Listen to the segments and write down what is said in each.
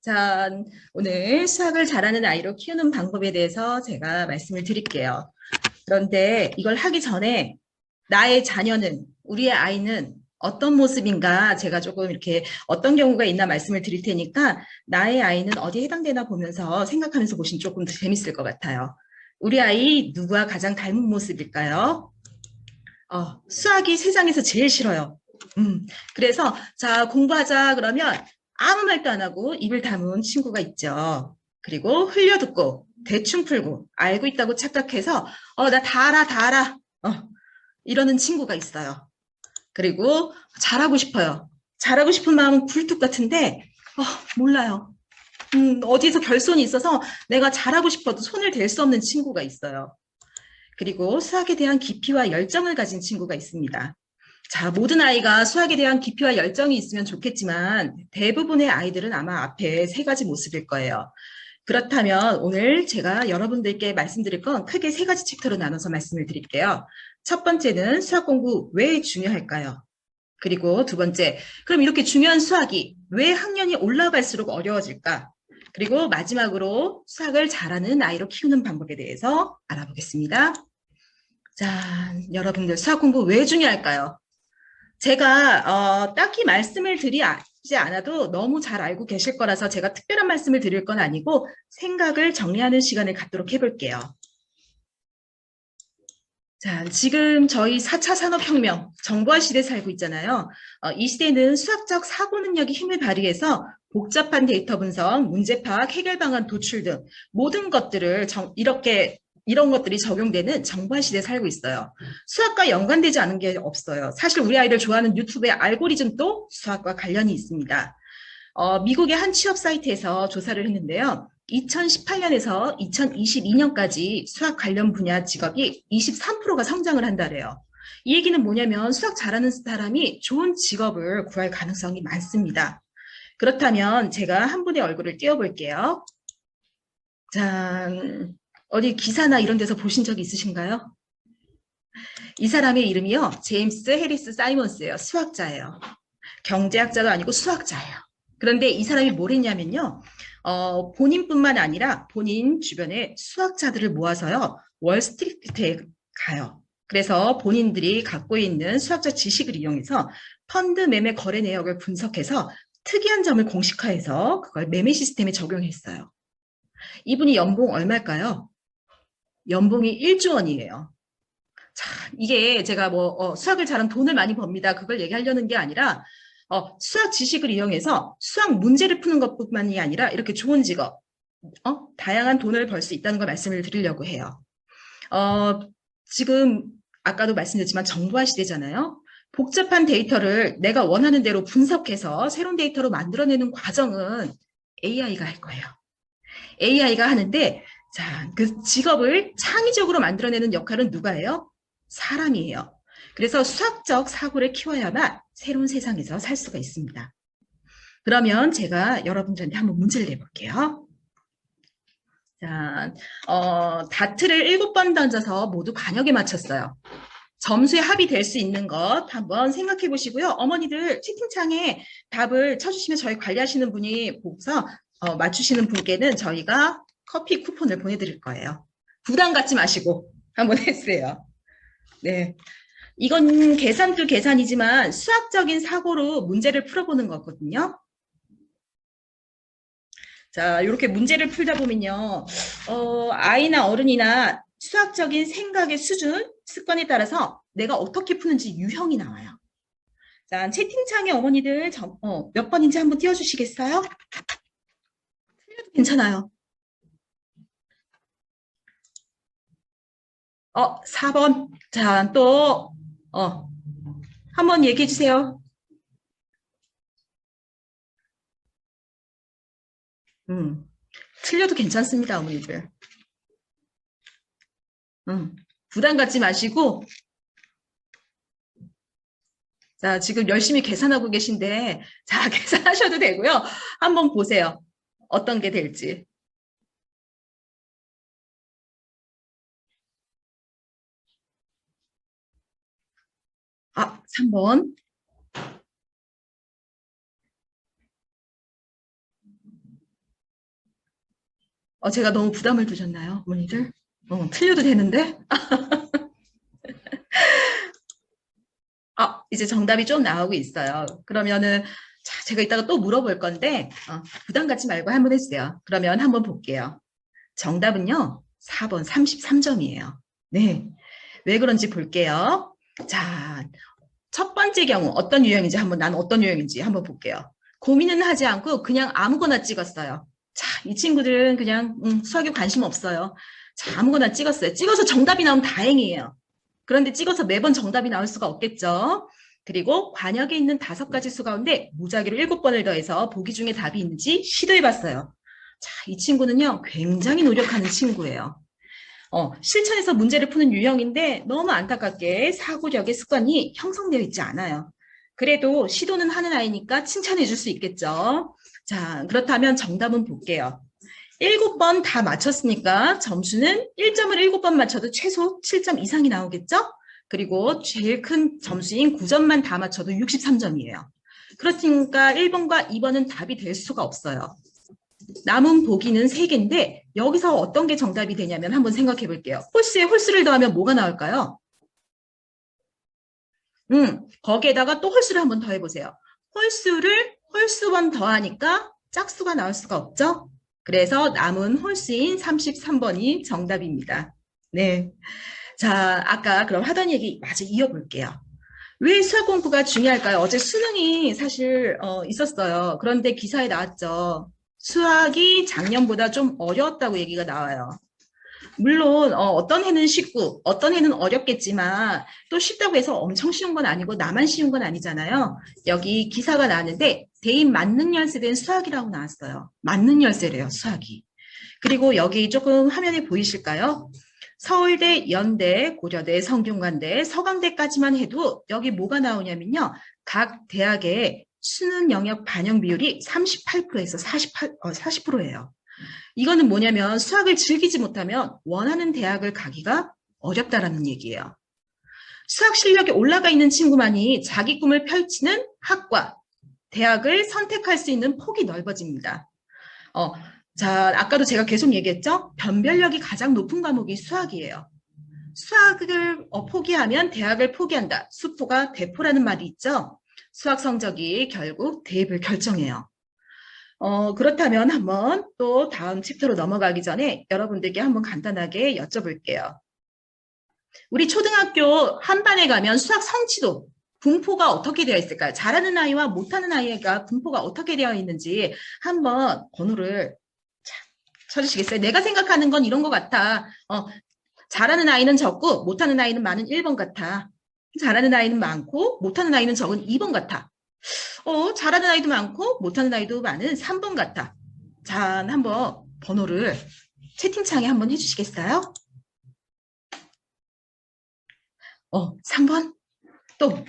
자, 오늘 수학을 잘하는 아이로 키우는 방법에 대해서 제가 말씀을 드릴게요. 그런데 이걸 하기 전에 나의 자녀는, 우리의 아이는 어떤 모습인가 제가 조금 이렇게 어떤 경우가 있나 말씀을 드릴 테니까 나의 아이는 어디에 해당되나 보면서 생각하면서 보시면 조금 더 재밌을 것 같아요. 우리 아이 누구와 가장 닮은 모습일까요? 수학이 세상에서 제일 싫어요. 그래서 자 공부하자 그러면 아무 말도 안 하고 입을 다문 친구가 있죠. 그리고 흘려듣고 대충 풀고 알고 있다고 착각해서 나 다 알아 다 알아 이러는 친구가 있어요. 그리고 잘하고 싶어요. 잘하고 싶은 마음은 굴뚝 같은데 몰라요. 어디에서 결손이 있어서 내가 잘하고 싶어도 손을 댈 수 없는 친구가 있어요. 그리고 수학에 대한 깊이와 열정을 가진 친구가 있습니다. 자, 모든 아이가 수학에 대한 깊이와 열정이 있으면 좋겠지만 대부분의 아이들은 아마 앞에 세 가지 모습일 거예요. 그렇다면 오늘 제가 여러분들께 말씀드릴 건 크게 세 가지 챕터로 나눠서 말씀을 드릴게요. 첫 번째는 수학 공부 왜 중요할까요? 그리고 두 번째, 그럼 이렇게 중요한 수학이 왜 학년이 올라갈수록 어려워질까? 그리고 마지막으로 수학을 잘하는 아이로 키우는 방법에 대해서 알아보겠습니다. 자, 여러분들 수학 공부 왜 중요할까요? 제가 딱히 말씀을 드리지 않아도 너무 잘 알고 계실 거라서 제가 특별한 말씀을 드릴 건 아니고 생각을 정리하는 시간을 갖도록 해볼게요. 자, 지금 저희 4차 산업혁명, 정보화 시대에 살고 있잖아요. 이 시대는 수학적 사고 능력이 힘을 발휘해서 복잡한 데이터 분석, 문제 파악, 해결 방안 도출 등 모든 것들을 이런 것들이 적용되는 정보화 시대에 살고 있어요. 수학과 연관되지 않은 게 없어요. 사실 우리 아이들 좋아하는 유튜브의 알고리즘도 수학과 관련이 있습니다. 미국의 한 취업 사이트에서 조사를 했는데요. 2018년에서 2022년까지 수학 관련 분야 직업이 23%가 성장을 한다래요. 이 얘기는 뭐냐면 수학 잘하는 사람이 좋은 직업을 구할 가능성이 많습니다. 그렇다면 제가 한 분의 얼굴을 띄워볼게요. 자, 어디 기사나 이런 데서 보신 적이 있으신가요? 이 사람의 이름이요. 제임스 해리스 사이먼스예요. 수학자예요. 경제학자도 아니고 수학자예요. 그런데 이 사람이 뭘 했냐면요. 본인뿐만 아니라 본인 주변에 수학자들을 모아서요. 월스트리트에 가요. 그래서 본인들이 갖고 있는 수학적 지식을 이용해서 펀드 매매 거래 내역을 분석해서 특이한 점을 공식화해서 그걸 매매 시스템에 적용했어요. 이분이 연봉 얼마일까요? 연봉이 1조 원이에요. 자, 이게 제가 수학을 잘하면 돈을 많이 법니다. 그걸 얘기하려는 게 아니라 수학 지식을 이용해서 수학 문제를 푸는 것뿐만이 아니라 이렇게 좋은 직업, 다양한 돈을 벌 수 있다는 걸 말씀을 드리려고 해요. 어, 지금 아까도 말씀드렸지만 정보화 시대잖아요. 복잡한 데이터를 내가 원하는 대로 분석해서 새로운 데이터로 만들어내는 과정은 AI가 할 거예요. AI가 하는데 자, 그 직업을 창의적으로 만들어내는 역할은 누가 해요? 사람이에요. 그래서 수학적 사고를 키워야만 새로운 세상에서 살 수가 있습니다. 그러면 제가 여러분들한테 한번 문제를 내볼게요. 자, 다트를 7번 던져서 모두 관역에 맞췄어요. 점수에 합이 될 수 있는 것 한번 생각해 보시고요. 어머니들 채팅창에 답을 쳐주시면 저희 관리하시는 분이 보고서 맞추시는 분께는 저희가 커피 쿠폰을 보내드릴 거예요. 부담 갖지 마시고 한번 해주세요. 네. 이건 계산도 계산이지만 수학적인 사고로 문제를 풀어보는 거거든요. 자, 이렇게 문제를 풀다 보면요. 아이나 어른이나 수학적인 생각의 수준, 습관에 따라서 내가 어떻게 푸는지 유형이 나와요. 자, 채팅창에 어머니들 몇 번인지 한번 띄워주시겠어요? 틀려도 괜찮아요. 4번. 자, 또, 한번 얘기해 주세요. 틀려도 괜찮습니다, 어머니들. 부담 갖지 마시고, 자, 지금 열심히 계산하고 계신데, 자, 계산하셔도 되고요. 한번 보세요. 어떤 게 될지. 3번. 제가 너무 부담을 주셨나요, 어머니들? 틀려도 되는데? 이제 정답이 좀 나오고 있어요. 그러면은, 자, 제가 이따가 또 물어볼 건데, 부담 갖지 말고 한번 해주세요. 그러면 한번 볼게요. 정답은요, 4번 33점이에요. 네. 왜 그런지 볼게요. 자, 첫 번째 경우 어떤 유형인지 난 어떤 유형인지 한번 볼게요. 고민은 하지 않고 그냥 아무거나 찍었어요. 자, 이 친구들은 그냥 수학에 관심 없어요. 자, 아무거나 찍었어요. 찍어서 정답이 나오면 다행이에요. 그런데 찍어서 매번 정답이 나올 수가 없겠죠. 그리고 관역에 있는 5가지 수 가운데 무작위로 7번을 더해서 보기 중에 답이 있는지 시도해봤어요. 자, 이 친구는요, 굉장히 노력하는 친구예요. 실천해서 문제를 푸는 유형인데 너무 안타깝게 사고력의 습관이 형성되어 있지 않아요. 그래도 시도는 하는 아이니까 칭찬해 줄 수 있겠죠. 자, 그렇다면 정답은 볼게요. 7번 다 맞췄으니까 점수는 1점을 7번 맞춰도 최소 7점 이상이 나오겠죠? 그리고 제일 큰 점수인 9점만 다 맞춰도 63점이에요. 그렇으니까 1번과 2번은 답이 될 수가 없어요. 남은 보기는 3개인데 여기서 어떤 게 정답이 되냐면 한번 생각해 볼게요. 홀수에 홀수를 더하면 뭐가 나올까요? 거기에다가 또 홀수를 한번 더해보세요. 홀수를 홀수번 더하니까 짝수가 나올 수가 없죠? 그래서 남은 홀수인 33번이 정답입니다. 네. 자, 아까 그럼 하던 얘기 마저 이어볼게요. 왜 수학 공부가 중요할까요? 어제 수능이 사실 있었어요. 그런데 기사에 나왔죠. 수학이 작년보다 좀 어려웠다고 얘기가 나와요. 물론 어떤 해는 쉽고 어떤 해는 어렵겠지만 또 쉽다고 해서 엄청 쉬운 건 아니고 나만 쉬운 건 아니잖아요. 여기 기사가 나왔는데 대입 만능 열세된 수학이라고 나왔어요. 만능 열세래요, 수학이. 그리고 여기 조금 화면에 보이실까요? 서울대, 연대, 고려대, 성균관대, 서강대까지만 해도 여기 뭐가 나오냐면요. 각 대학의 수능 영역 반영 비율이 38%에서 40%예요. 이거는 뭐냐면 수학을 즐기지 못하면 원하는 대학을 가기가 어렵다라는 얘기예요. 수학 실력이 올라가 있는 친구만이 자기 꿈을 펼치는 학과, 대학을 선택할 수 있는 폭이 넓어집니다. 자, 아까도 제가 계속 얘기했죠? 변별력이 가장 높은 과목이 수학이에요. 수학을 포기하면 대학을 포기한다. 수포가 대포라는 말이 있죠? 수학 성적이 결국 대입을 결정해요. 그렇다면 한번 또 다음 챕터로 넘어가기 전에 여러분들께 한번 간단하게 여쭤볼게요. 우리 초등학교 한 반에 가면 수학 성취도, 분포가 어떻게 되어 있을까요? 잘하는 아이와 못하는 아이가 분포가 어떻게 되어 있는지 한번 번호를 쳐주시겠어요? 내가 생각하는 건 이런 것 같아. 잘하는 아이는 적고 못하는 아이는 많은 1번 같아. 잘하는 아이는 많고 못하는 아이는 적은 2번 같아. 잘하는 아이도 많고 못하는 아이도 많은 3번 같아. 자, 한번 번호를 채팅창에 한번 해주시겠어요? 3번? 또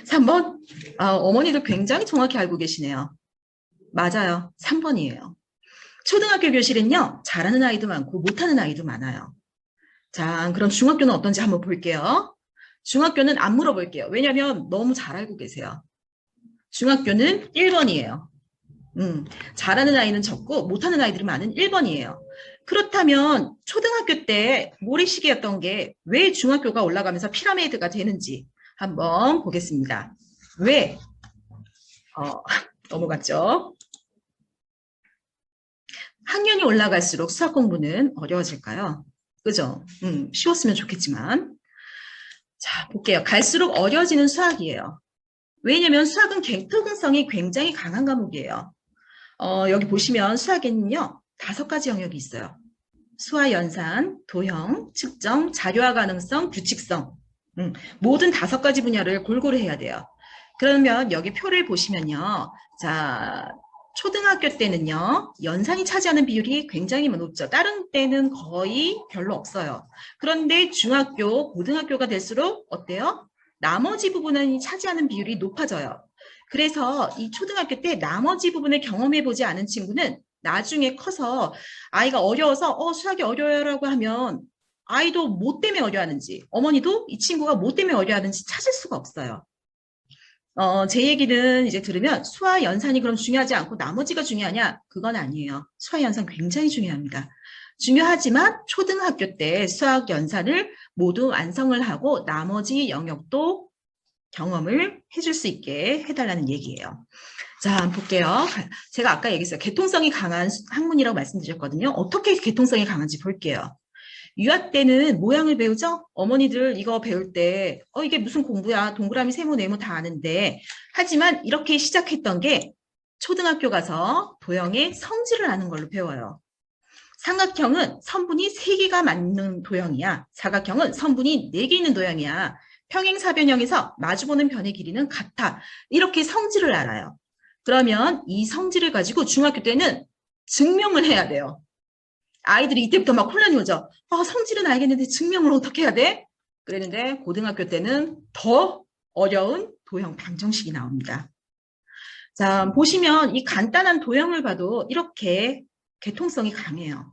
3번? 어머니도 굉장히 정확히 알고 계시네요. 맞아요. 3번이에요. 초등학교 교실은요. 잘하는 아이도 많고 못하는 아이도 많아요. 자, 그럼 중학교는 어떤지 한번 볼게요. 중학교는 안 물어볼게요. 왜냐하면 너무 잘 알고 계세요. 중학교는 1번이에요. 잘하는 아이는 적고 못하는 아이들이 많은 1번이에요. 그렇다면 초등학교 때 모래시계였던 게 왜 중학교가 올라가면서 피라미드가 되는지 한번 보겠습니다. 왜? 넘어갔죠? 학년이 올라갈수록 수학 공부는 어려워질까요? 그죠? 쉬웠으면 좋겠지만. 자, 볼게요. 갈수록 어려워지는 수학이에요. 왜냐면 수학은 특응성이 굉장히 강한 과목이에요. 여기 보시면 수학에는요, 5가지 영역이 있어요. 수화 연산, 도형, 측정, 자료화 가능성, 규칙성. 모든 5가지 분야를 골고루 해야 돼요. 그러면 여기 표를 보시면요. 자, 초등학교 때는요, 연산이 차지하는 비율이 굉장히 높죠. 다른 때는 거의 별로 없어요. 그런데 중학교, 고등학교가 될수록 어때요? 나머지 부분이 차지하는 비율이 높아져요. 그래서 이 초등학교 때 나머지 부분을 경험해보지 않은 친구는 나중에 커서 아이가 어려워서 수학이 어려워라고 하면 아이도 뭐 때문에 어려워하는지, 어머니도 이 친구가 뭐 때문에 어려워하는지 찾을 수가 없어요. 제 얘기는 이제 들으면 수화 연산이 그럼 중요하지 않고 나머지가 중요하냐? 그건 아니에요. 수화 연산 굉장히 중요합니다. 중요하지만 초등학교 때 수학 연산을 모두 완성을 하고 나머지 영역도 경험을 해줄 수 있게 해달라는 얘기예요. 자, 한번 볼게요. 제가 아까 얘기했어요. 개통성이 강한 학문이라고 말씀드렸거든요. 어떻게 개통성이 강한지 볼게요. 유아 때는 모양을 배우죠? 어머니들 이거 배울 때 이게 무슨 공부야. 동그라미, 세모, 네모 다 아는데 하지만 이렇게 시작했던 게 초등학교 가서 도형의 성질을 아는 걸로 배워요. 삼각형은 선분이 3개가 맞는 도형이야. 사각형은 선분이 4개 있는 도형이야. 평행사변형에서 마주보는 변의 길이는 같아. 이렇게 성질을 알아요. 그러면 이 성질을 가지고 중학교 때는 증명을 해야 돼요. 아이들이 이때부터 막 혼란이 오죠. 성질은 알겠는데 증명을 어떻게 해야 돼? 그랬는데 고등학교 때는 더 어려운 도형 방정식이 나옵니다. 자, 보시면 이 간단한 도형을 봐도 이렇게 개통성이 강해요.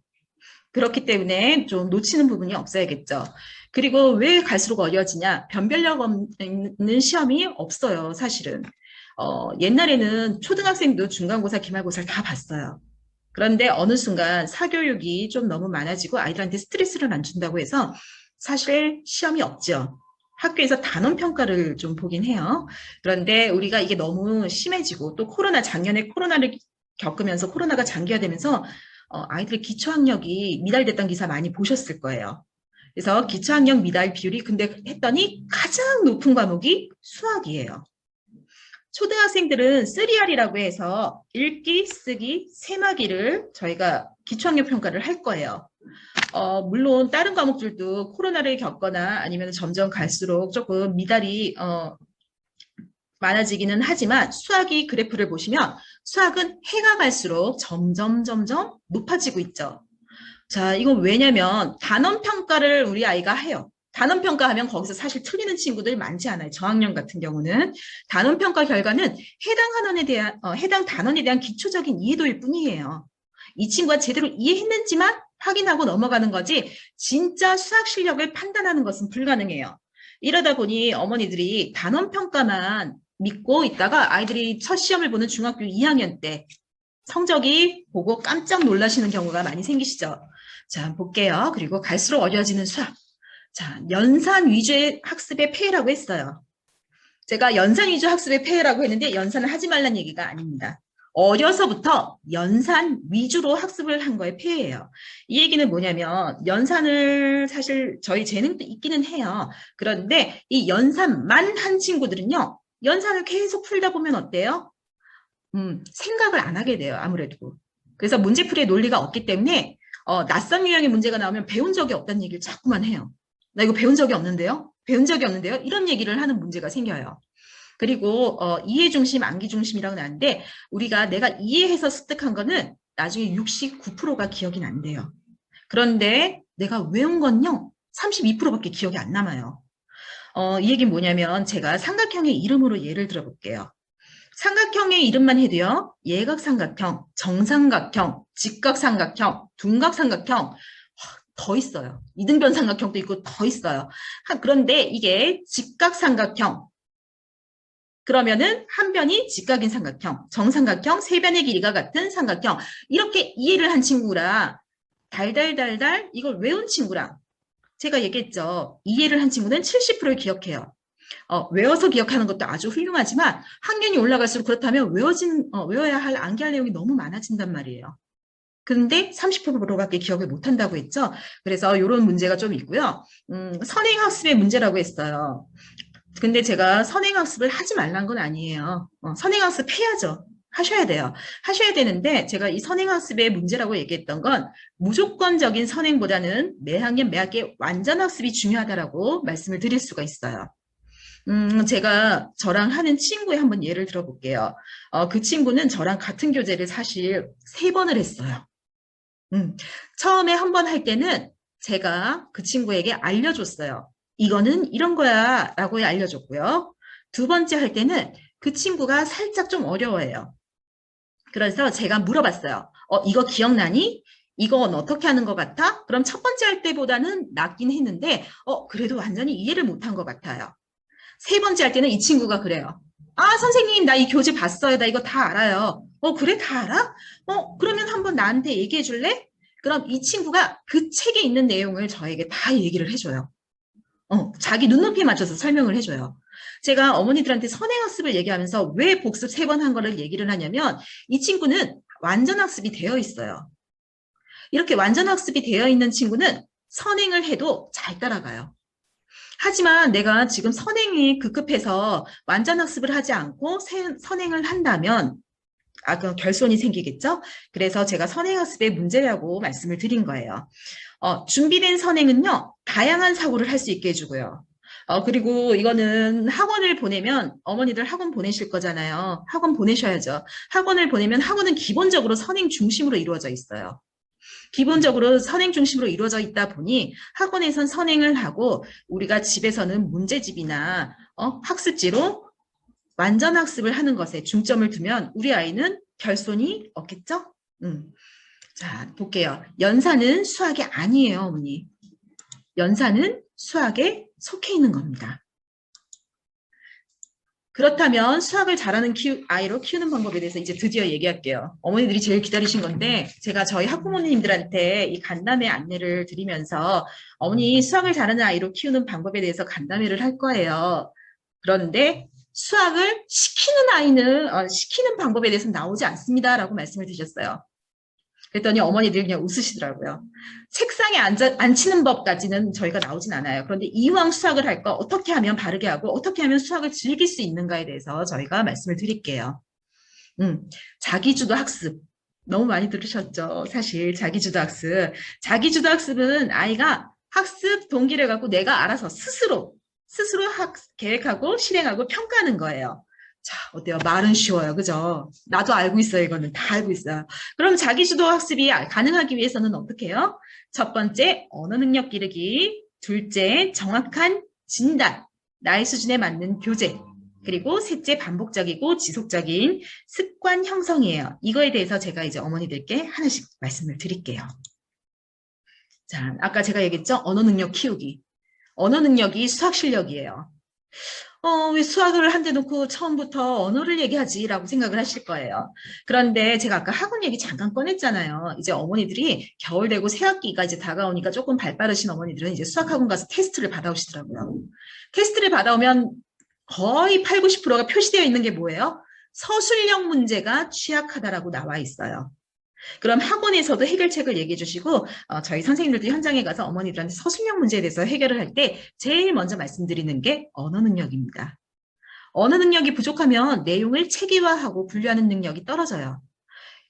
그렇기 때문에 좀 놓치는 부분이 없어야겠죠. 그리고 왜 갈수록 어려워지냐? 변별력 없는 시험이 없어요, 사실은. 옛날에는 초등학생도 중간고사, 기말고사를 다 봤어요. 그런데 어느 순간 사교육이 좀 너무 많아지고 아이들한테 스트레스를 안 준다고 해서 사실 시험이 없죠. 학교에서 단원 평가를 좀 보긴 해요. 그런데 우리가 이게 너무 심해지고 또 작년에 코로나를 겪으면서 코로나가 장기화되면서 아이들의 기초학력이 미달됐던 기사 많이 보셨을 거예요. 그래서 기초학력 미달 비율이 근데 했더니 가장 높은 과목이 수학이에요. 초등학생들은 3R이라고 해서 읽기, 쓰기, 세마기를 저희가 기초학력 평가를 할 거예요. 물론 다른 과목들도 코로나를 겪거나 아니면 점점 갈수록 조금 미달이 많아지기는 하지만 수학이 그래프를 보시면 수학은 해가 갈수록 점점 높아지고 있죠. 자, 이건 왜냐면 단원 평가를 우리 아이가 해요. 단원 평가하면 거기서 사실 틀리는 친구들 많지 않아요. 저학년 같은 경우는 단원 평가 결과는 해당 단원에 대한 기초적인 이해도일 뿐이에요. 이 친구가 제대로 이해했는지만 확인하고 넘어가는 거지 진짜 수학 실력을 판단하는 것은 불가능해요. 이러다 보니 어머니들이 단원 평가만 믿고 있다가 아이들이 첫 시험을 보는 중학교 2학년 때 성적이 보고 깜짝 놀라시는 경우가 많이 생기시죠. 자, 볼게요. 그리고 갈수록 어려워지는 수학. 자, 연산 위주의 학습의 폐해라고 했어요. 제가 연산 위주 학습의 폐해라고 했는데 연산을 하지 말라는 얘기가 아닙니다. 어려서부터 연산 위주로 학습을 한 거에 폐해예요. 이 얘기는 뭐냐면 연산을 사실 저희 재능도 있기는 해요. 그런데 이 연산만 한 친구들은요. 연산을 계속 풀다 보면 어때요? 생각을 안 하게 돼요. 아무래도. 그래서 문제풀이의 논리가 없기 때문에 낯선 유형의 문제가 나오면 배운 적이 없다는 얘기를 자꾸만 해요. 나 이거 배운 적이 없는데요? 배운 적이 없는데요? 이런 얘기를 하는 문제가 생겨요. 그리고 이해 중심, 암기 중심이라고 나는데 우리가 내가 이해해서 습득한 거는 나중에 69%가 기억이 난대요. 그런데 내가 외운 건요. 32%밖에 기억이 안 남아요. 이 얘기는 뭐냐면 제가 삼각형의 이름으로 예를 들어볼게요. 삼각형의 이름만 해도요. 예각삼각형, 정삼각형, 직각삼각형, 둔각삼각형 더 있어요. 이등변 삼각형도 있고 더 있어요. 그런데 이게 직각삼각형 그러면은 한 변이 직각인 삼각형, 정삼각형, 세 변의 길이가 같은 삼각형 이렇게 이해를 한 친구랑 달달달달 이걸 외운 친구랑 제가 얘기했죠. 이해를 한 친구는 70%를 기억해요. 외워서 기억하는 것도 아주 훌륭하지만 학년이 올라갈수록 그렇다면 외워야 할 암기할 내용이 너무 많아진단 말이에요. 근데 30%밖에 기억을 못한다고 했죠. 그래서 이런 문제가 좀 있고요. 선행학습의 문제라고 했어요. 근데 제가 선행학습을 하지 말란 건 아니에요. 선행학습 해야죠. 하셔야 돼요. 하셔야 되는데 제가 이 선행학습의 문제라고 얘기했던 건 무조건적인 선행보다는 매 학년 매 학기 완전학습이 중요하다라고 말씀을 드릴 수가 있어요. 제가 저랑 하는 친구의 한번 예를 들어볼게요. 그 친구는 저랑 같은 교재를 사실 3번을 했어요. 처음에 한 번 할 때는 제가 그 친구에게 알려줬어요. 이거는 이런 거야 라고 알려줬고요. 두 번째 할 때는 그 친구가 살짝 좀 어려워해요. 그래서 제가 물어봤어요. 이거 기억나니? 이건 어떻게 하는 것 같아? 그럼 첫 번째 할 때보다는 낫긴 했는데 그래도 완전히 이해를 못한 것 같아요. 세 번째 할 때는 이 친구가 그래요. 아, 선생님, 나 이 교재 봤어요. 나 이거 다 알아요. 그래, 다 알아? 그러면 한번 나한테 얘기해 줄래? 그럼 이 친구가 그 책에 있는 내용을 저에게 다 얘기를 해줘요. 자기 눈높이에 맞춰서 설명을 해줘요. 제가 어머니들한테 선행학습을 얘기하면서 왜 복습 3번 한 거를 얘기를 하냐면 이 친구는 완전학습이 되어 있어요. 이렇게 완전학습이 되어 있는 친구는 선행을 해도 잘 따라가요. 하지만 내가 지금 선행이 급급해서 완전학습을 하지 않고 선행을 한다면 그럼 결손이 생기겠죠? 그래서 제가 선행학습의 문제라고 말씀을 드린 거예요. 준비된 선행은요, 다양한 사고를 할 수 있게 해주고요. 그리고 이거는 학원을 보내면 어머니들 학원 보내실 거잖아요. 학원 보내셔야죠. 학원을 보내면 학원은 기본적으로 선행 중심으로 이루어져 있어요. 기본적으로 선행 중심으로 이루어져 있다 보니 학원에선 선행을 하고 우리가 집에서는 문제집이나 학습지로 완전 학습을 하는 것에 중점을 두면 우리 아이는 결손이 없겠죠? 자, 볼게요. 연산은 수학이 아니에요, 어머니. 연산은 수학에 속해 있는 겁니다. 그렇다면 수학을 잘하는 아이로 키우는 방법에 대해서 이제 드디어 얘기할게요. 어머니들이 제일 기다리신 건데 제가 저희 학부모님들한테 이 간담회 안내를 드리면서 어머니 수학을 잘하는 아이로 키우는 방법에 대해서 간담회를 할 거예요. 그런데 수학을 시키는 아이는 시키는 방법에 대해서는 나오지 않습니다라고 말씀을 드렸어요. 그랬더니 어머니들이 그냥 웃으시더라고요. 책상에 앉히는 법까지는 저희가 나오진 않아요. 그런데 이왕 수학을 할 거 어떻게 하면 바르게 하고 어떻게 하면 수학을 즐길 수 있는가에 대해서 저희가 말씀을 드릴게요. 자기주도 학습. 너무 많이 들으셨죠? 사실 자기주도 학습. 자기주도 학습은 아이가 학습 동기를 갖고 내가 알아서 스스로 계획하고 실행하고 평가하는 거예요. 자, 어때요? 말은 쉬워요. 그죠? 나도 알고 있어요. 이거는 다 알고 있어요. 그럼 자기주도 학습이 가능하기 위해서는 어떻게 해요? 첫 번째, 언어 능력 기르기. 둘째, 정확한 진단. 나의 수준에 맞는 교재. 그리고 셋째, 반복적이고 지속적인 습관 형성이에요. 이거에 대해서 제가 이제 어머니들께 하나씩 말씀을 드릴게요. 자, 아까 제가 얘기했죠? 언어 능력 키우기. 언어 능력이 수학 실력이에요. 왜 수학을 한 대 놓고 처음부터 언어를 얘기하지라고 생각을 하실 거예요. 그런데 제가 아까 학원 얘기 잠깐 꺼냈잖아요. 이제 어머니들이 겨울 되고 새학기가 이제 다가오니까 조금 발 빠르신 어머니들은 이제 수학학원 가서 테스트를 받아오시더라고요. 테스트를 받아오면 거의 8, 90%가 표시되어 있는 게 뭐예요? 서술형 문제가 취약하다라고 나와 있어요. 그럼 학원에서도 해결책을 얘기해 주시고 저희 선생님들도 현장에 가서 어머니들한테 서술형 문제에 대해서 해결을 할 때 제일 먼저 말씀드리는 게 언어 능력입니다. 언어 능력이 부족하면 내용을 체계화하고 분류하는 능력이 떨어져요.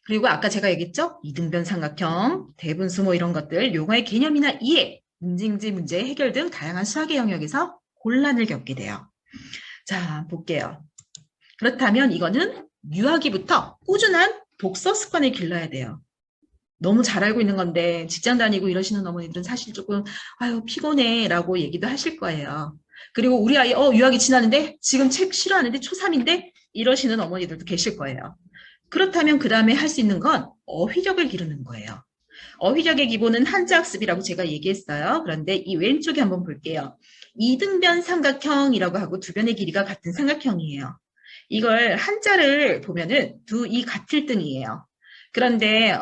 그리고 아까 제가 얘기했죠? 이등변 삼각형, 대분수 뭐 이런 것들, 용어의 개념이나 이해, 문제인지 문제 해결 등 다양한 수학의 영역에서 곤란을 겪게 돼요. 자, 볼게요. 그렇다면 이거는 유아기부터 꾸준한 독서 습관을 길러야 돼요. 너무 잘 알고 있는 건데 직장 다니고 이러시는 어머니들은 사실 조금 아유 피곤해 라고 얘기도 하실 거예요. 그리고 우리 아이 유학이 지났는데 지금 책 싫어하는데 초3인데 이러시는 어머니들도 계실 거예요. 그렇다면 그 다음에 할 수 있는 건 어휘력을 기르는 거예요. 어휘력의 기본은 한자 학습이라고 제가 얘기했어요. 그런데 이 왼쪽에 한번 볼게요. 이등변 삼각형이라고 하고 두 변의 길이가 같은 삼각형이에요. 이걸 한자를 보면은 두 이 같을 등이에요. 그런데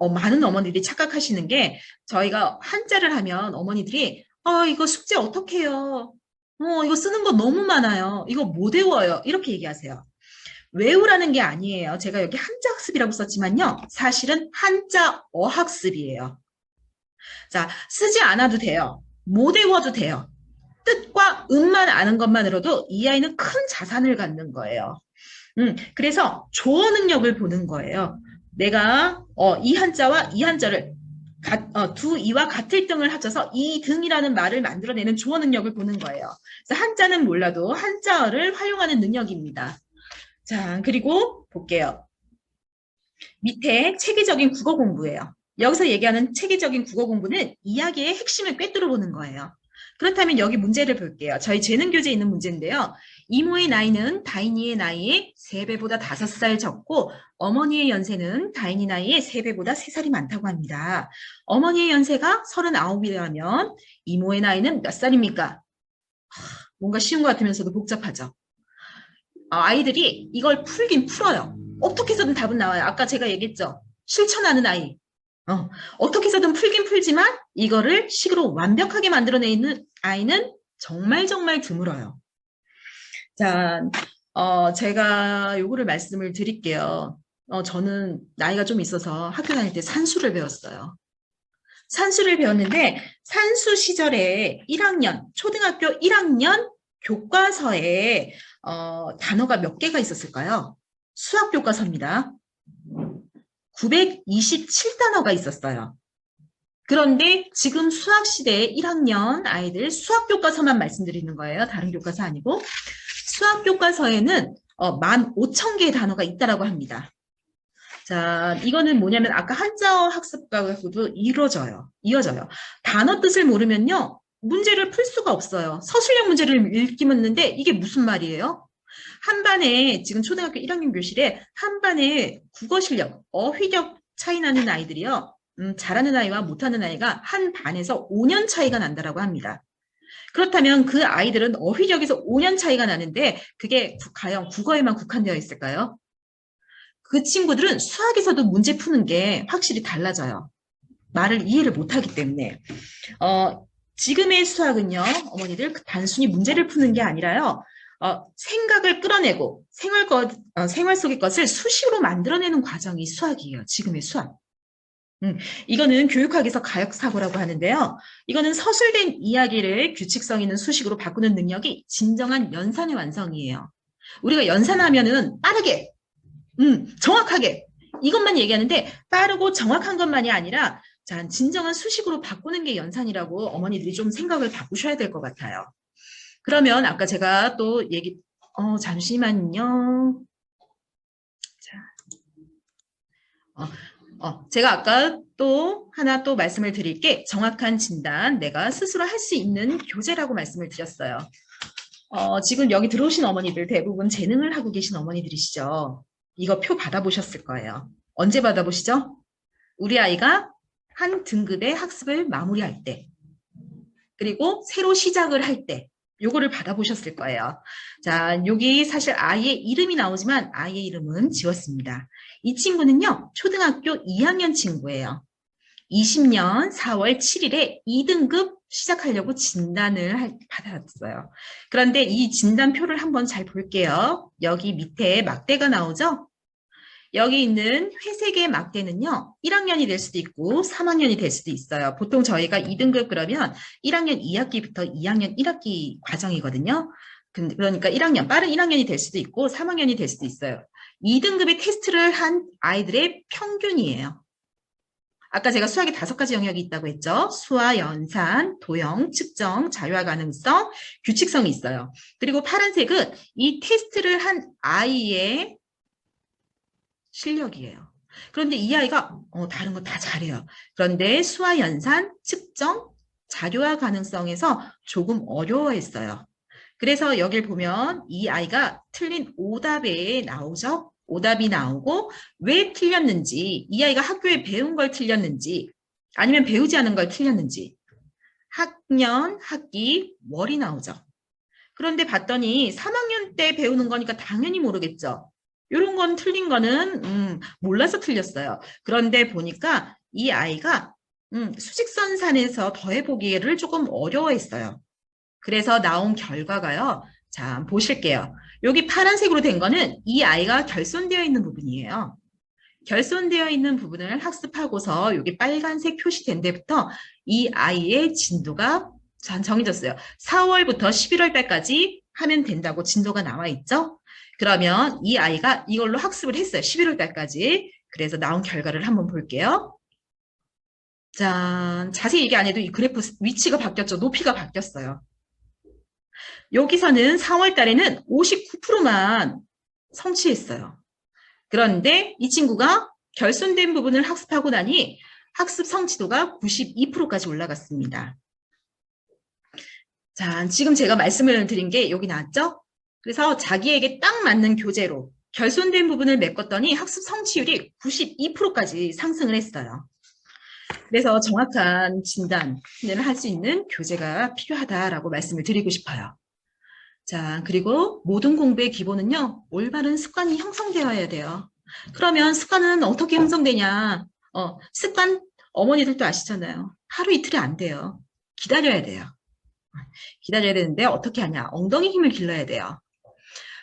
많은 어머니들이 착각하시는 게 저희가 한자를 하면 어머니들이 이거 숙제 어떻게 해요? 이거 쓰는 거 너무 많아요. 이거 못 외워요. 이렇게 얘기하세요. 외우라는 게 아니에요. 제가 여기 한자 학습이라고 썼지만요. 사실은 한자 어학습이에요. 자, 쓰지 않아도 돼요. 못 외워도 돼요. 뜻과 음만 아는 것만으로도 이 아이는 큰 자산을 갖는 거예요. 그래서 조어 능력을 보는 거예요. 내가 이 한자와 이 한자를 두 이와 같을 등을 합쳐서 이 등이라는 말을 만들어내는 조어 능력을 보는 거예요. 그래서 한자는 몰라도 한자어를 활용하는 능력입니다. 자, 그리고 볼게요. 밑에 체계적인 국어 공부예요. 여기서 얘기하는 체계적인 국어 공부는 이야기의 핵심을 꿰뚫어 보는 거예요. 그렇다면 여기 문제를 볼게요. 저희 재능 교재에 있는 문제인데요. 이모의 나이는 다인이의 나이에 3배보다 5살 적고 어머니의 연세는 다인이 나이에 3배보다 3살이 많다고 합니다. 어머니의 연세가 39이라면 이모의 나이는 몇 살입니까? 뭔가 쉬운 것 같으면서도 복잡하죠. 아이들이 이걸 풀긴 풀어요. 어떻게 해서든 답은 나와요. 아까 제가 얘기했죠. 실천하는 아이. 어떻게 해서든 풀긴 풀지만 이거를 식으로 완벽하게 만들어내는 아이는 정말 정말 드물어요. 자, 제가 요거를 말씀을 드릴게요. 저는 나이가 좀 있어서 학교 다닐 때 산수를 배웠어요. 산수를 배웠는데 산수 시절에 1학년, 초등학교 1학년 교과서에 단어가 몇 개가 있었을까요? 수학 교과서입니다. 927단어가 있었어요. 그런데 지금 수학 시대의 1학년 아이들 수학 교과서만 말씀드리는 거예요. 다른 교과서 아니고. 수학 교과서에는 15,000개의 단어가 있다라고 합니다. 자, 이거는 뭐냐면 아까 한자어 학습과도 이어져요. 단어 뜻을 모르면요. 문제를 풀 수가 없어요. 서술형 문제를 읽기 묻는데 이게 무슨 말이에요? 한 반에 지금 초등학교 1학년 교실에 한 반에 국어 실력, 어휘력 차이 나는 아이들이요. 잘하는 아이와 못하는 아이가 한 반에서 5년 차이가 난다라고 합니다. 그렇다면 그 아이들은 어휘력에서 5년 차이가 나는데 그게 과연 국어에만 국한되어 있을까요? 그 친구들은 수학에서도 문제 푸는 게 확실히 달라져요. 말을 이해를 못하기 때문에. 지금의 수학은요, 어머니들 단순히 문제를 푸는 게 아니라요, 생각을 끌어내고 생활 속의 것을 수식으로 만들어내는 과정이 수학이에요. 지금의 수학. 이거는 교육학에서 가역사고라고 하는데요. 이거는 서술된 이야기를 규칙성 있는 수식으로 바꾸는 능력이 진정한 연산의 완성이에요. 우리가 연산하면은 빠르게, 정확하게 이것만 얘기하는데 빠르고 정확한 것만이 아니라 자, 진정한 수식으로 바꾸는 게 연산이라고 어머니들이 좀 생각을 바꾸셔야 될 것 같아요. 그러면 아까 제가 또 잠시만요. 자, 제가 아까 또 하나 또 말씀을 드릴 게 정확한 진단, 내가 스스로 할 수 있는 교재라고 말씀을 드렸어요. 지금 여기 들어오신 어머니들 대부분 재능을 하고 계신 어머니들이시죠. 이거 표 받아보셨을 거예요. 언제 받아보시죠? 우리 아이가 한 등급의 학습을 마무리할 때, 그리고 새로 시작을 할 때, 요거를 받아보셨을 거예요. 자, 여기 사실 아이의 이름이 나오지만 아이의 이름은 지웠습니다. 이 친구는요, 초등학교 2학년 친구예요. 20년 4월 7일에 2등급 시작하려고 진단을 받았어요. 그런데 이 진단표를 한번 잘 볼게요. 여기 밑에 막대가 나오죠? 여기 있는 회색의 막대는요. 1학년이 될 수도 있고 3학년이 될 수도 있어요. 보통 저희가 2등급 그러면 1학년 2학기부터 2학년 1학기 과정이거든요. 그러니까 빠른 1학년이 될 수도 있고 3학년이 될 수도 있어요. 2등급의 테스트를 한 아이들의 평균이에요. 아까 제가 수학에 5가지 영역이 있다고 했죠. 수화, 연산, 도형, 측정, 자유화 가능성, 규칙성이 있어요. 그리고 파란색은 이 테스트를 한 아이의 실력이에요. 그런데 이 아이가 다른 거 다 잘해요. 그런데 수화, 연산, 측정, 자료화 가능성에서 조금 어려워했어요. 그래서 여길 보면 이 아이가 틀린 오답에 나오죠. 오답이 나오고 왜 틀렸는지, 이 아이가 학교에 배운 걸 틀렸는지 아니면 배우지 않은 걸 틀렸는지 학년, 학기, 월이 나오죠. 그런데 봤더니 3학년 때 배우는 거니까 당연히 모르겠죠. 이런 건 틀린 거는 몰라서 틀렸어요. 그런데 보니까 이 아이가 수직선산에서 더해보기를 조금 어려워했어요. 그래서 나온 결과가요. 자, 보실게요. 여기 파란색으로 된 거는 이 아이가 결손되어 있는 부분이에요. 결손되어 있는 부분을 학습하고서 여기 빨간색 표시된 데부터 이 아이의 진도가 정해졌어요. 4월부터 11월 달까지 하면 된다고 진도가 나와 있죠. 그러면 이 아이가 이걸로 학습을 했어요. 11월 달까지. 그래서 나온 결과를 한번 볼게요. 자, 자세히 얘기 안 해도 이 그래프 위치가 바뀌었죠. 높이가 바뀌었어요. 여기서는 4월 달에는 59%만 성취했어요. 그런데 이 친구가 결손된 부분을 학습하고 나니 학습 성취도가 92%까지 올라갔습니다. 자, 지금 제가 말씀을 드린 게 여기 나왔죠? 그래서 자기에게 딱 맞는 교재로 결손된 부분을 메꿨더니 학습 성취율이 92%까지 상승을 했어요. 그래서 정확한 진단을 할 수 있는 교재가 필요하다라고 말씀을 드리고 싶어요. 자, 그리고 모든 공부의 기본은요, 올바른 습관이 형성되어야 돼요. 그러면 습관은 어떻게 형성되냐? 습관, 어머니들도 아시잖아요. 하루 이틀이 안 돼요. 기다려야 돼요. 기다려야 되는데 어떻게 하냐? 엉덩이 힘을 길러야 돼요.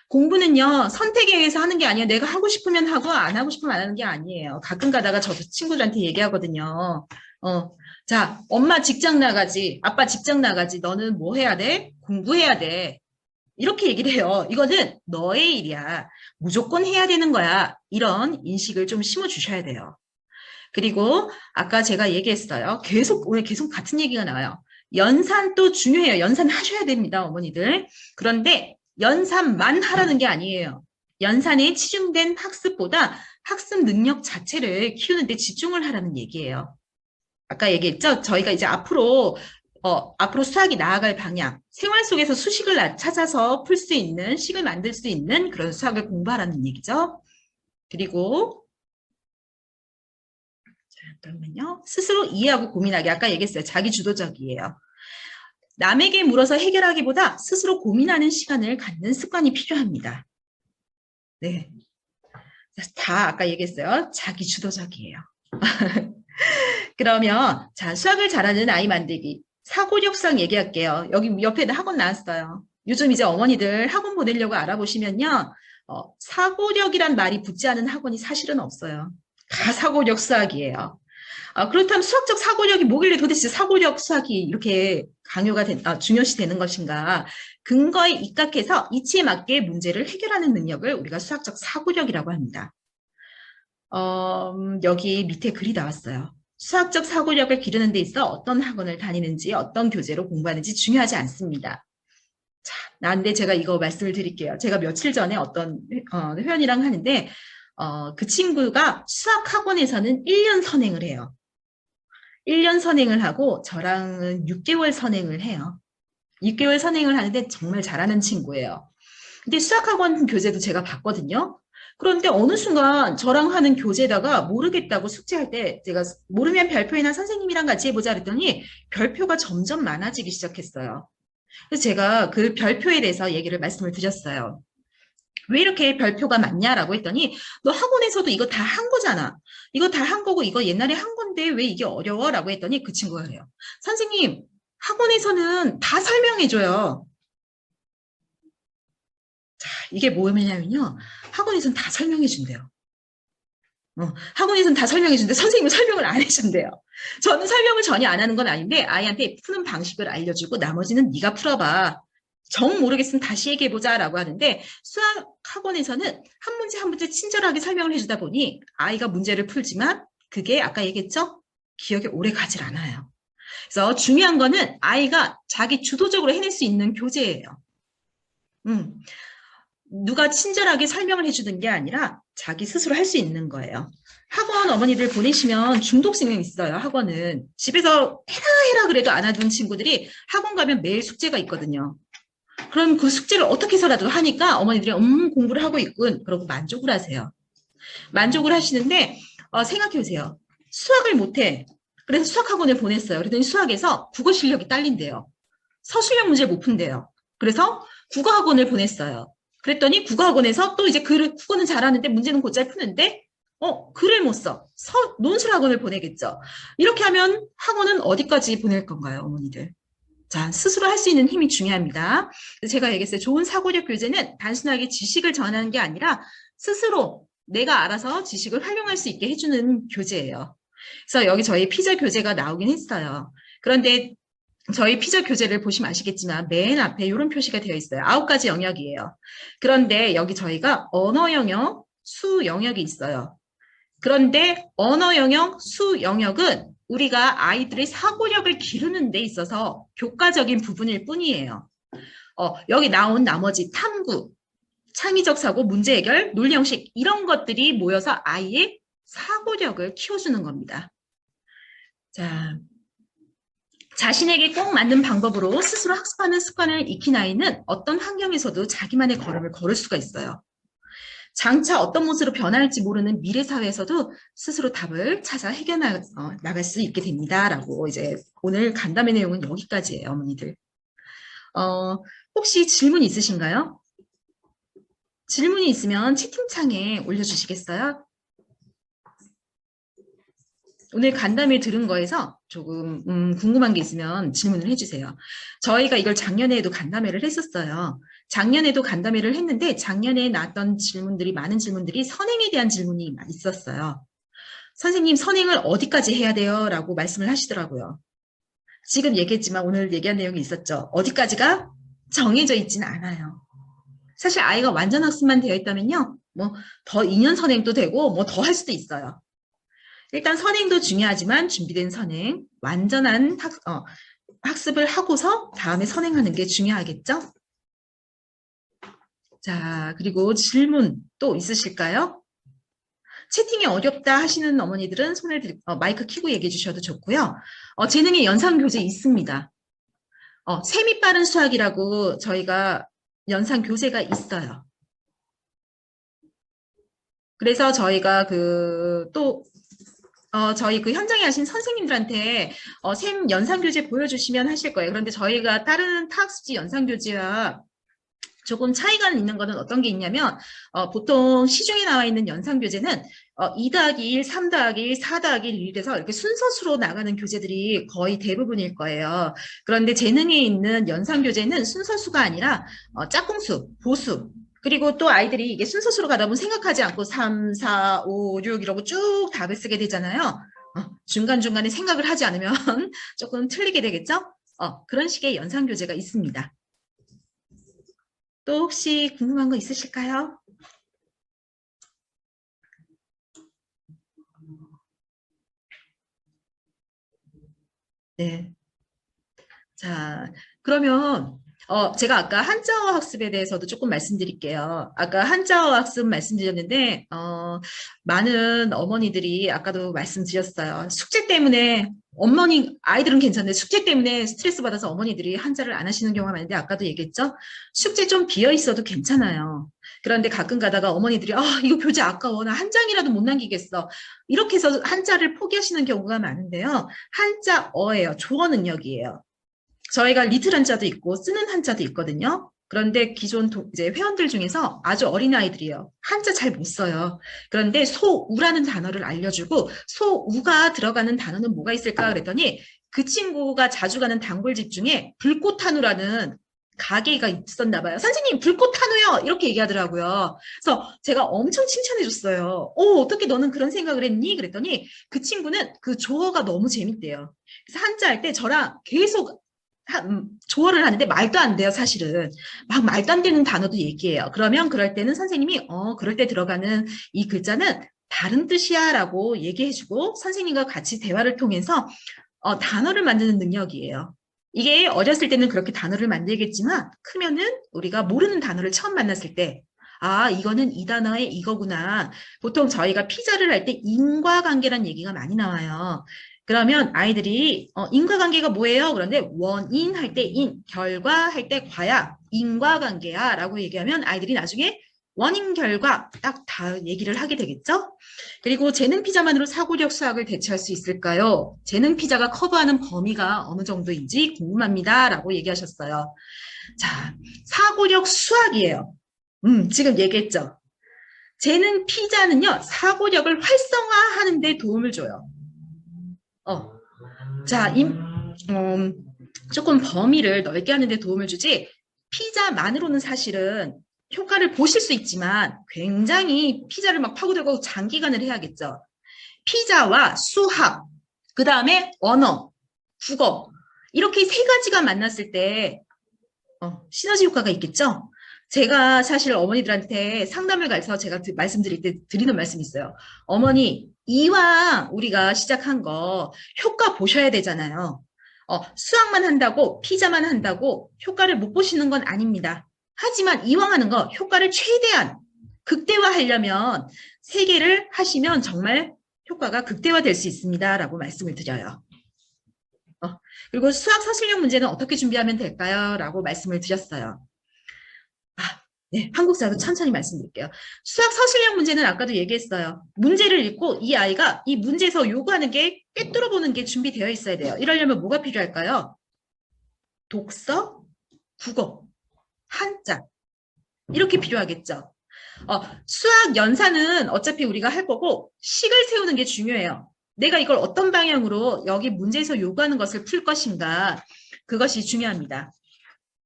공부는요, 선택에 의해서 하는 게 아니에요. 내가 하고 싶으면 하고 안 하고 싶으면 안 하는 게 아니에요. 가끔 가다가 저도 친구들한테 얘기하거든요. 자, 엄마 직장 나가지, 아빠 직장 나가지, 너는 뭐 해야 돼? 공부해야 돼. 이렇게 얘기를 해요. 이거는 너의 일이야. 무조건 해야 되는 거야. 이런 인식을 좀 심어주셔야 돼요. 그리고 아까 제가 얘기했어요. 오늘 계속 같은 얘기가 나와요. 연산도 중요해요. 연산 하셔야 됩니다, 어머니들. 그런데 연산만 하라는 게 아니에요. 연산에 치중된 학습보다 학습 능력 자체를 키우는 데 집중을 하라는 얘기예요. 아까 얘기했죠? 저희가 이제 앞으로 수학이 나아갈 방향, 생활 속에서 수식을 찾아서 풀 수 있는, 식을 만들 수 있는 그런 수학을 공부하라는 얘기죠. 그리고 잠깐만요. 스스로 이해하고 고민하기. 아까 얘기했어요. 자기 주도적이에요. 남에게 물어서 해결하기보다 스스로 고민하는 시간을 갖는 습관이 필요합니다. 네. 다 아까 얘기했어요. 자기 주도적이에요. 그러면 자, 수학을 잘하는 아이 만들기. 사고력상 얘기할게요. 여기 옆에 학원 나왔어요. 요즘 이제 어머니들 학원 보내려고 알아보시면요. 사고력이란 말이 붙지 않은 학원이 사실은 없어요. 가사고력 수학이에요. 그렇다면 수학적 사고력이 뭐길래 도대체 사고력 수학이 이렇게 중요시 되는 것인가? 근거에 입각해서 이치에 맞게 문제를 해결하는 능력을 우리가 수학적 사고력이라고 합니다. 여기 밑에 글이 나왔어요. 수학적 사고력을 기르는 데 있어 어떤 학원을 다니는지 어떤 교재로 공부하는지 중요하지 않습니다. 자, 근데 제가 이거 말씀을 드릴게요. 제가 며칠 전에 어떤 회원이랑 하는데 그 친구가 수학학원에서는 1년 선행을 해요. 1년 선행을 하고 저랑은 6개월 선행을 해요. 6개월 선행을 하는데 정말 잘하는 친구예요. 근데 수학학원 교재도 제가 봤거든요. 그런데 어느 순간 저랑 하는 교재다가 모르겠다고 숙제할 때 제가 모르면 별표이나 선생님이랑 같이 해보자 그랬더니 별표가 점점 많아지기 시작했어요. 그래서 제가 그 별표에 대해서 말씀을 드렸어요. 왜 이렇게 별표가 많냐라고 했더니 너 학원에서도 이거 다 한 거잖아. 이거 다 한 거고 이거 옛날에 한 건데 왜 이게 어려워? 라고 했더니 그 친구가 그래요. 선생님, 학원에서는 다 설명해줘요. 자, 이게 뭐냐면요. 학원에서는 다 설명해준대요. 학원에서는 다 설명해준는데 선생님은 설명을 안 해준대요. 저는 설명을 전혀 안 하는 건 아닌데 아이한테 푸는 방식을 알려주고 나머지는 네가 풀어봐. 정 모르겠으면 다시 얘기해보자 라고 하는데 수학 학원에서는 한 문제 한 문제 친절하게 설명을 해주다 보니 아이가 문제를 풀지만 그게 아까 얘기했죠? 기억에 오래 가질 않아요. 그래서 중요한 거는 아이가 자기 주도적으로 해낼 수 있는 교재예요. 누가 친절하게 설명을 해주는 게 아니라 자기 스스로 할 수 있는 거예요. 학원 어머니들 보내시면 중독성이 있어요. 학원은 집에서 해라 그래도 안 하던 친구들이 학원 가면 매일 숙제가 있거든요. 그럼 그 숙제를 어떻게 해서라도 하니까 어머니들이 공부를 하고 있군. 그러고 만족을 하세요. 만족을 하시는데 생각해 보세요. 수학을 못해. 그래서 수학학원을 보냈어요. 그랬더니 수학에서 국어 실력이 딸린대요. 서술형 문제를 못 푼대요. 그래서 국어학원을 보냈어요. 그랬더니 국어학원에서 또 이제 국어는 잘하는데 문제는 곧잘 푸는데 글을 못 써. 논술학원을 보내겠죠. 이렇게 하면 학원은 어디까지 보낼 건가요, 어머니들? 자, 스스로 할 수 있는 힘이 중요합니다. 제가 얘기했어요. 좋은 사고력 교재는 단순하게 지식을 전하는 게 아니라 스스로 내가 알아서 지식을 활용할 수 있게 해주는 교재예요. 그래서 여기 저희 피자 교재가 나오긴 했어요. 그런데 저희 피자 교재를 보시면 아시겠지만 맨 앞에 이런 표시가 되어 있어요. 9가지 영역이에요. 그런데 여기 저희가 언어 영역, 수 영역이 있어요. 그런데 언어 영역, 수 영역은 우리가 아이들의 사고력을 기르는 데 있어서 교과적인 부분일 뿐이에요. 여기 나온 나머지 탐구, 창의적 사고, 문제 해결, 논리 형식 이런 것들이 모여서 아이의 사고력을 키워주는 겁니다. 자, 자신에게 꼭 맞는 방법으로 스스로 학습하는 습관을 익힌 아이는 어떤 환경에서도 자기만의 걸음을 걸을 수가 있어요. 장차 어떤 모습으로 변할지 모르는 미래 사회에서도 스스로 답을 찾아 나갈 수 있게 됩니다라고 이제 오늘 간담회 내용은 여기까지예요, 어머니들. 혹시 질문 있으신가요? 질문이 있으면 채팅창에 올려주시겠어요? 오늘 간담회 들은 거에서 조금 궁금한 게 있으면 질문을 해주세요. 저희가 이걸 작년에도 간담회를 했었어요. 작년에도 간담회를 했는데 작년에 나왔던 질문들이 많은 질문들이 선행에 대한 질문이 있었어요. 선생님 선행을 어디까지 해야 돼요? 라고 말씀을 하시더라고요. 지금 얘기했지만 오늘 얘기한 내용이 있었죠. 어디까지가 정해져 있지는 않아요. 사실 아이가 완전 학습만 되어 있다면요. 뭐 더 2년 선행도 되고 뭐 더 할 수도 있어요. 일단 선행도 중요하지만 준비된 선행, 완전한 학습을 하고서 다음에 선행하는 게 중요하겠죠? 자, 그리고 질문 또 있으실까요? 채팅이 어렵다 하시는 어머니들은 마이크 켜고 얘기해 주셔도 좋고요. 재능의 연상교재 있습니다. 셈이 빠른 수학이라고 저희가 연상교재가 있어요. 그래서 저희가 저희 그 현장에 하신 선생님들한테 셈 연상교재 보여주시면 하실 거예요. 그런데 저희가 다른 타학습지 연상교재와 조금 차이가 있는 거는 어떤 게 있냐면 보통 시중에 나와 있는 연상교재는 2 더하기 1, 3 더하기 1, 4 더하기 1 이래서 이렇게 순서수로 나가는 교재들이 거의 대부분일 거예요. 그런데 재능에 있는 연상교재는 순서수가 아니라 짝꿍수, 보수, 그리고 또 아이들이 이게 순서수로 가다 보면 생각하지 않고 3, 4, 5, 6 이러고 쭉 답을 쓰게 되잖아요. 중간중간에 생각을 하지 않으면 조금 틀리게 되겠죠? 그런 식의 연상교재가 있습니다. 또 혹시 궁금한 거 있으실까요? 네. 자, 그러면 제가 아까 한자어 학습에 대해서도 조금 말씀드릴게요. 아까 한자어 학습 말씀드렸는데 많은 어머니들이 아까도 말씀드렸어요. 숙제 때문에 아이들은 괜찮은데 숙제 때문에 스트레스 받아서 어머니들이 한자를 안 하시는 경우가 많은데 아까도 얘기했죠. 숙제 좀 비어 있어도 괜찮아요. 그런데 가끔 가다가 어머니들이 이거 교재 아까워. 나 한 장이라도 못 남기겠어. 이렇게 해서 한자를 포기하시는 경우가 많은데요. 한자어예요. 조어 능력이에요. 저희가 리틀 한자도 있고 쓰는 한자도 있거든요. 그런데 기존 이제 회원들 중에서 아주 어린 아이들이요. 한자 잘 못 써요. 그런데 소우라는 단어를 알려주고 소우가 들어가는 단어는 뭐가 있을까 그랬더니 그 친구가 자주 가는 단골집 중에 불꽃한우라는 가게가 있었나 봐요. 선생님 불꽃한우요 이렇게 얘기하더라고요. 그래서 제가 엄청 칭찬해 줬어요. 어떻게 너는 그런 생각을 했니? 그랬더니 그 친구는 그 조어가 너무 재밌대요. 그래서 한자 할 때 저랑 계속 조어를 하는데 말도 안 돼요, 사실은. 막 말도 안 되는 단어도 얘기해요. 그러면 그럴 때는 선생님이 그럴 때 들어가는 이 글자는 다른 뜻이야 라고 얘기해주고 선생님과 같이 대화를 통해서 단어를 만드는 능력이에요. 이게 어렸을 때는 그렇게 단어를 만들겠지만 크면은 우리가 모르는 단어를 처음 만났을 때 이거는 이 단어의 이거구나. 보통 저희가 피자를 할 때 인과관계란 얘기가 많이 나와요. 그러면 아이들이 인과관계가 뭐예요? 그런데 원인 할 때 인, 결과 할 때 과야, 인과관계야 라고 얘기하면 아이들이 나중에 원인 결과 딱 다 얘기를 하게 되겠죠? 그리고 재능 피자만으로 사고력 수학을 대체할 수 있을까요? 재능 피자가 커버하는 범위가 어느 정도인지 궁금합니다 라고 얘기하셨어요. 자, 사고력 수학이에요. 지금 얘기했죠? 재능 피자는요, 사고력을 활성화하는 데 도움을 줘요. 자, 조금 범위를 넓게 하는 데 도움을 주지, 피자만으로는 사실은 효과를 보실 수 있지만 굉장히 피자를 막 파고들고 장기간을 해야겠죠. 피자와 수학, 그 다음에 언어, 국어, 이렇게 세 가지가 만났을 때 시너지 효과가 있겠죠? 제가 사실 어머니들한테 상담을 가서 제가 말씀드릴 때 드리는 말씀이 있어요. 어머니, 이왕 우리가 시작한 거 효과 보셔야 되잖아요. 수학만 한다고 피자만 한다고 효과를 못 보시는 건 아닙니다. 하지만 이왕 하는 거 효과를 최대한 극대화하려면 세 개를 하시면 정말 효과가 극대화될 수 있습니다. 라고 말씀을 드려요. 그리고 수학 서술형 문제는 어떻게 준비하면 될까요? 라고 말씀을 드렸어요. 네, 한국사도 천천히 말씀드릴게요. 수학 서술형 문제는 아까도 얘기했어요. 문제를 읽고 이 아이가 이 문제에서 요구하는 게 꿰뚫어 보는 게 준비되어 있어야 돼요. 이러려면 뭐가 필요할까요? 독서, 국어. 한자. 이렇게 필요하겠죠. 수학 연산은 어차피 우리가 할 거고 식을 세우는 게 중요해요. 내가 이걸 어떤 방향으로 여기 문제에서 요구하는 것을 풀 것인가. 그것이 중요합니다.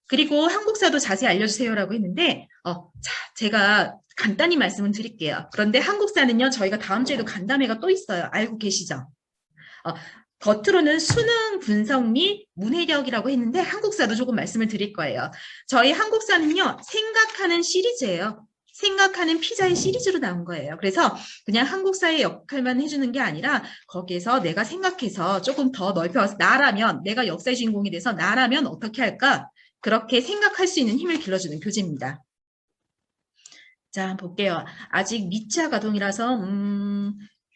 그리고 한국사도 자세히 알려주세요라고 했는데 자, 제가 간단히 말씀을 드릴게요. 그런데 한국사는요. 저희가 다음 주에도 간담회가 또 있어요. 알고 계시죠? 겉으로는 수능 분석 및 문해력이라고 했는데 한국사도 조금 말씀을 드릴 거예요. 저희 한국사는요. 생각하는 시리즈예요. 생각하는 피자의 시리즈로 나온 거예요. 그래서 그냥 한국사의 역할만 해주는 게 아니라 거기에서 내가 생각해서 조금 더 넓혀서 나라면 내가 역사의 주인공이 돼서 나라면 어떻게 할까? 그렇게 생각할 수 있는 힘을 길러주는 교재입니다. 자, 볼게요. 아직 미취학 아동이라서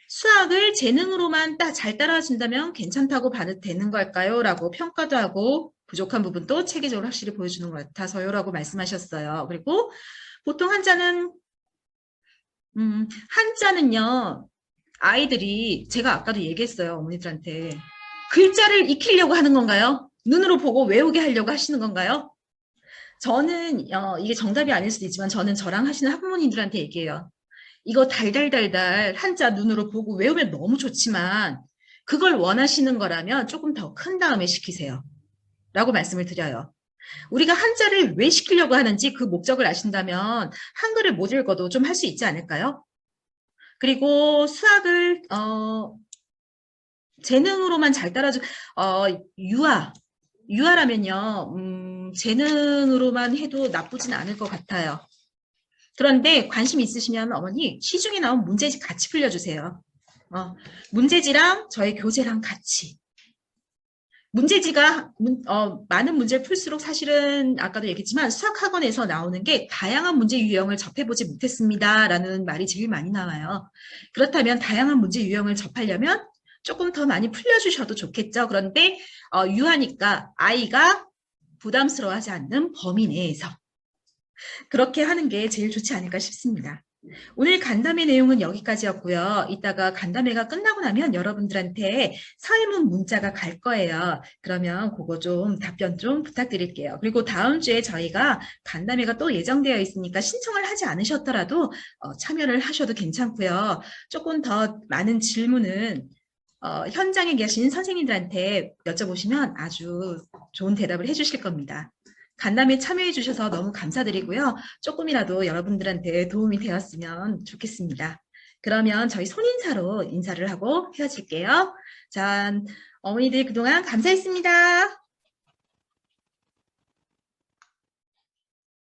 수학을 재능으로만 잘 따라준다면 괜찮다고 봐도 되는 걸까요? 라고 평가도 하고 부족한 부분도 체계적으로 확실히 보여주는 것 같아서요. 라고 말씀하셨어요. 그리고 보통 한자는요. 아이들이 제가 아까도 얘기했어요. 어머니들한테. 글자를 익히려고 하는 건가요? 눈으로 보고 외우게 하려고 하시는 건가요? 저는 이게 정답이 아닐 수도 있지만 저는 저랑 하시는 학부모님들한테 얘기해요. 이거 달달달달 한자 눈으로 보고 외우면 너무 좋지만 그걸 원하시는 거라면 조금 더 큰 다음에 시키세요. 라고 말씀을 드려요. 우리가 한자를 왜 시키려고 하는지 그 목적을 아신다면 한글을 못 읽어도 좀 할 수 있지 않을까요? 그리고 수학을 재능으로만 잘 따라주 유아라면요. 재능으로만 해도 나쁘진 않을 것 같아요. 그런데 관심 있으시면 어머니 시중에 나온 문제집 같이 풀려주세요. 문제지랑 저의 교재랑 같이. 문제지가 많은 문제를 풀수록 사실은 아까도 얘기했지만 수학학원에서 나오는 게 다양한 문제 유형을 접해보지 못했습니다. 라는 말이 제일 많이 나와요. 그렇다면 다양한 문제 유형을 접하려면 조금 더 많이 풀려주셔도 좋겠죠. 그런데 유아니까 아이가 부담스러워하지 않는 범위 내에서 그렇게 하는 게 제일 좋지 않을까 싶습니다. 오늘 간담회 내용은 여기까지였고요. 이따가 간담회가 끝나고 나면 여러분들한테 설문 문자가 갈 거예요. 그러면 그거 좀 답변 좀 부탁드릴게요. 그리고 다음 주에 저희가 간담회가 또 예정되어 있으니까 신청을 하지 않으셨더라도 참여를 하셔도 괜찮고요. 조금 더 많은 질문은 현장에 계신 선생님들한테 여쭤보시면 아주 좋은 대답을 해주실 겁니다. 간담회 참여해 주셔서 너무 감사드리고요. 조금이라도 여러분들한테 도움이 되었으면 좋겠습니다. 그러면 저희 손인사로 인사를 하고 헤어질게요. 자, 어머니들 그동안 감사했습니다.